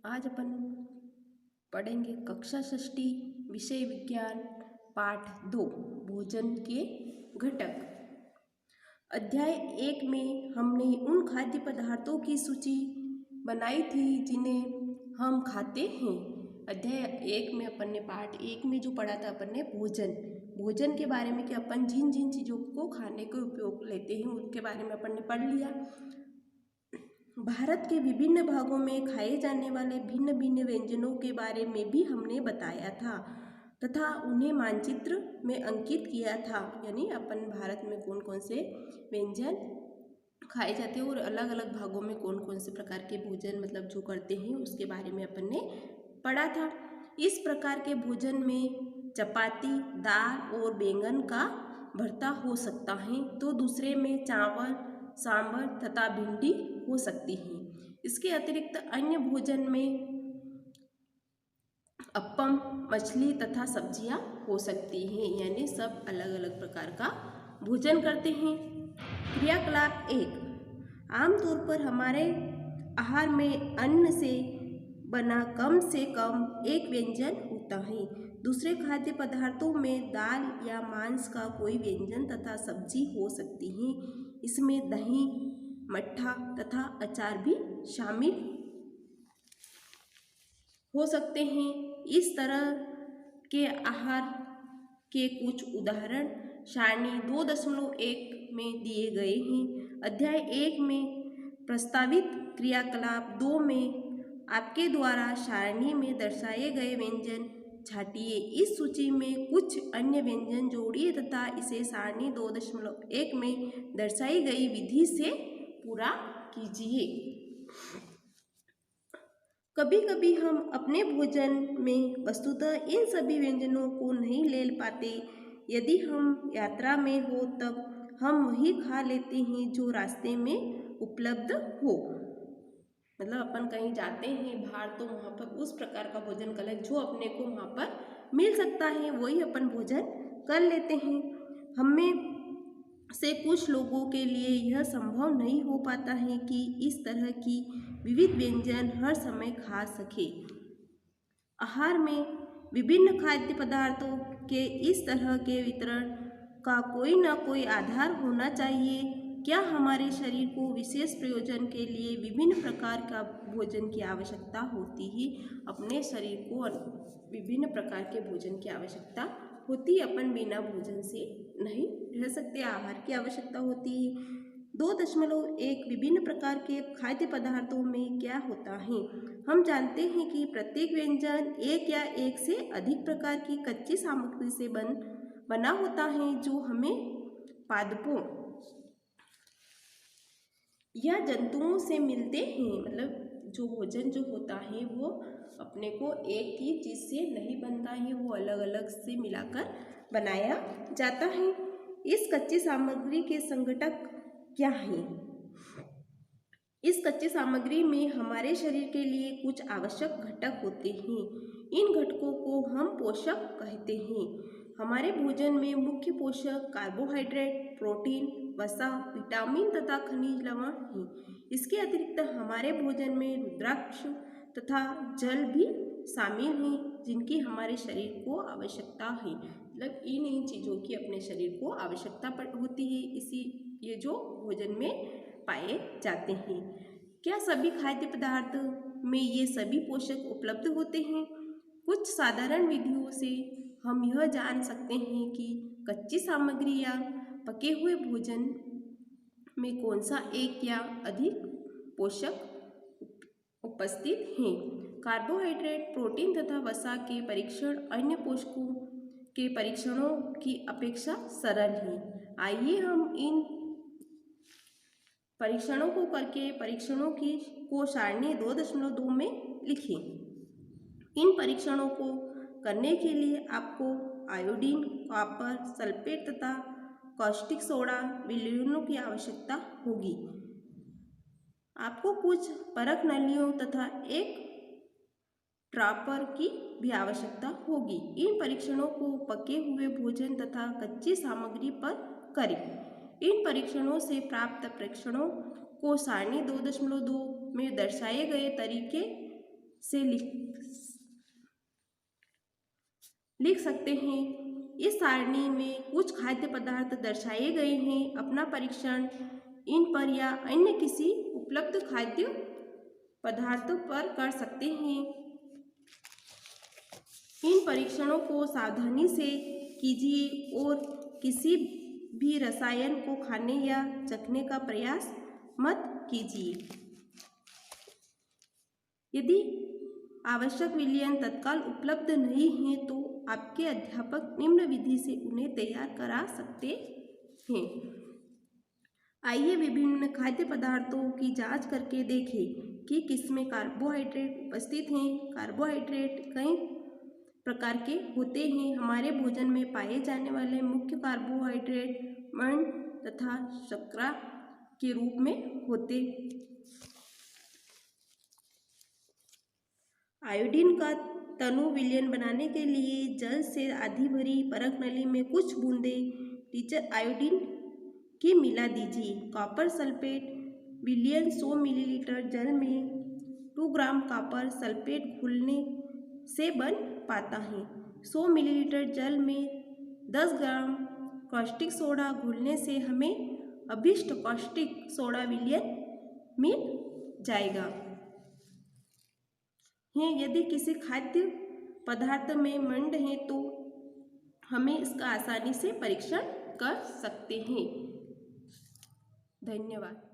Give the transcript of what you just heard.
आज अपन पढ़ेंगे कक्षा षष्ठी विषय विज्ञान पाठ 2 भोजन के घटक। अध्याय 1 में हमने उन खाद्य पदार्थों की सूची बनाई थी जिन्हें हम खाते हैं। अध्याय 1 में अपन ने पाठ 1 में जो पढ़ा था अपन ने भोजन के बारे में कि अपन जिन जिन चीज़ों को खाने के उपयोग लेते हैं उनके बारे में अपन ने पढ़ लिया। भारत के विभिन्न भागों में खाए जाने वाले भिन्न भिन्न व्यंजनों के बारे में भी हमने बताया था तथा उन्हें मानचित्र में अंकित किया था। यानी अपन भारत में कौन कौन से व्यंजन खाए जाते हैं और अलग अलग भागों में कौन कौन से प्रकार के भोजन मतलब जो करते हैं उसके बारे में अपन ने पढ़ा था। इस प्रकार के भोजन में चपाती, दाल और बैंगन का भरता हो सकता है, तो दूसरे में चावल, सांभर तथा भिंडी हो सकती है। इसके अतिरिक्त अन्य भोजन में अप्पम, मछली तथा सब्जियां हो सकती हैं। यानी सब अलग अलग प्रकार का भोजन करते हैं। क्रियाकलाप 1। आमतौर पर हमारे आहार में अन्न से बना कम से कम एक व्यंजन होता है। दूसरे खाद्य पदार्थों में दाल या मांस का कोई व्यंजन तथा सब्जी हो सकती है। इसमें दही, मट्ठा तथा अचार भी शामिल हो सकते हैं। इस तरह के आहार के कुछ उदाहरण सारणी 2.1 में दिए गए हैं। अध्याय 1 में प्रस्तावित क्रियाकलाप 2 में आपके द्वारा सारणी में दर्शाए गए व्यंजन छाटिए। इस सूची में कुछ अन्य व्यंजन जोड़िए तथा इसे सारणी 2.1 में दर्शाई गई विधि से पूरा कीजिए। कभी कभी हम अपने भोजन में वस्तुतः इन सभी व्यंजनों को नहीं ले पाते। यदि हम यात्रा में हो तब हम वही खा लेते हैं जो रास्ते में उपलब्ध हो। मतलब अपन कहीं जाते हैं बाहर तो वहाँ पर उस प्रकार का भोजन कर ले जो अपने को वहाँ पर मिल सकता है, वही अपन भोजन कर लेते हैं। हमें से कुछ लोगों के लिए यह संभव नहीं हो पाता है कि इस तरह की विविध व्यंजन हर समय खा सके। आहार में विभिन्न खाद्य पदार्थों के इस तरह के वितरण का कोई न कोई आधार होना चाहिए। क्या हमारे शरीर को विशेष प्रयोजन के लिए विभिन्न प्रकार का भोजन की आवश्यकता होती है? अपने शरीर को विभिन्न प्रकार के भोजन की आवश्यकता होती है। अपन बिना भोजन से नहीं रह सकते, आहार की आवश्यकता होती है। 2.1 विभिन्न प्रकार के खाद्य पदार्थों में क्या होता है? हम जानते हैं कि प्रत्येक व्यंजन एक या एक से अधिक प्रकार की कच्ची सामग्री से बना होता है जो हमें पादपों या जंतुओं से मिलते हैं। मतलब जो भोजन जो होता है वो अपने को एक ही चीज़ से नहीं बनता है, वो अलग अलग से मिलाकर बनाया जाता है। इस कच्ची सामग्री के संघटक क्या हैं? इस कच्ची सामग्री में हमारे शरीर के लिए कुछ आवश्यक घटक होते हैं। इन घटकों को हम पोषक कहते हैं। हमारे भोजन में मुख्य पोषक कार्बोहाइड्रेट, प्रोटीन, वसा, विटामिन तथा खनिज लवण हैं। इसके अतिरिक्त हमारे भोजन में रुद्राक्ष तथा जल भी शामिल हैं जिनकी हमारे शरीर को आवश्यकता है। मतलब इन चीज़ों की अपने शरीर को आवश्यकता होती है, इसी ये जो भोजन में पाए जाते हैं। क्या सभी खाद्य पदार्थ में ये सभी पोषक उपलब्ध होते हैं? कुछ साधारण विधियों से हम यह जान सकते हैं कि कच्ची सामग्री या पके हुए भोजन में कौन सा एक या अधिक पोषक उपस्थित हैं। कार्बोहाइड्रेट, प्रोटीन तथा वसा के परीक्षण अन्य पोषकों के परीक्षणों की अपेक्षा सरल हैं। आइए हम इन परीक्षणों को करके परीक्षणों को सारणी 2.2 में लिखें। इन परीक्षणों को करने के लिए आपको आयोडीन, कॉपर, सल्फेट तथा कॉस्टिक सोडा विलयनों की आवश्यकता होगी। आपको कुछ परख नलियों तथा एक ड्रॉपर की भी आवश्यकता होगी। इन परीक्षणों को पके हुए भोजन तथा कच्ची सामग्री पर करें। इन परीक्षणों से प्राप्त प्रेक्षणों को सारणी 2.2 में दर्शाए गए तरीके से लिख सकते हैं। इस सारणी में कुछ खाद्य पदार्थ दर्शाए गए हैं। अपना परीक्षण इन पर या अन्य किसी उपलब्ध खाद्य पदार्थों पर कर सकते हैं। इन परीक्षणों को सावधानी से कीजिए और किसी भी रसायन को खाने या चखने का प्रयास मत कीजिए। यदि आवश्यक विलयन तत्काल उपलब्ध नहीं है तो आपके अध्यापक निम्न विधि से उन्हें तैयार करा सकते हैं। आइए विभिन्न खाद्य पदार्थों की जांच करके देखें कि किसमें कार्बोहाइड्रेट उपस्थित हैं। कार्बोहाइड्रेट कई प्रकार के होते हैं। हमारे भोजन में पाए जाने वाले मुख्य कार्बोहाइड्रेट मण तथा शर्करा के रूप में होते। आयोडीन का तनु विलयन बनाने के लिए जल से आधी भरी परख नली में कुछ बूंदें टीचर आयोडीन की मिला दीजिए। कॉपर सल्फेट विलयन 100 मिलीलीटर जल में 2 ग्राम कॉपर सल्फेट घुलने से बन पाता है। 100 मिलीलीटर जल में 10 ग्राम कॉस्टिक सोडा घुलने से हमें अभिष्ट कॉस्टिक सोडा विलयन मिल जाएगा। यदि किसी खाद्य पदार्थ में मंड है तो हमें इसका आसानी से परीक्षण कर सकते हैं। धन्यवाद।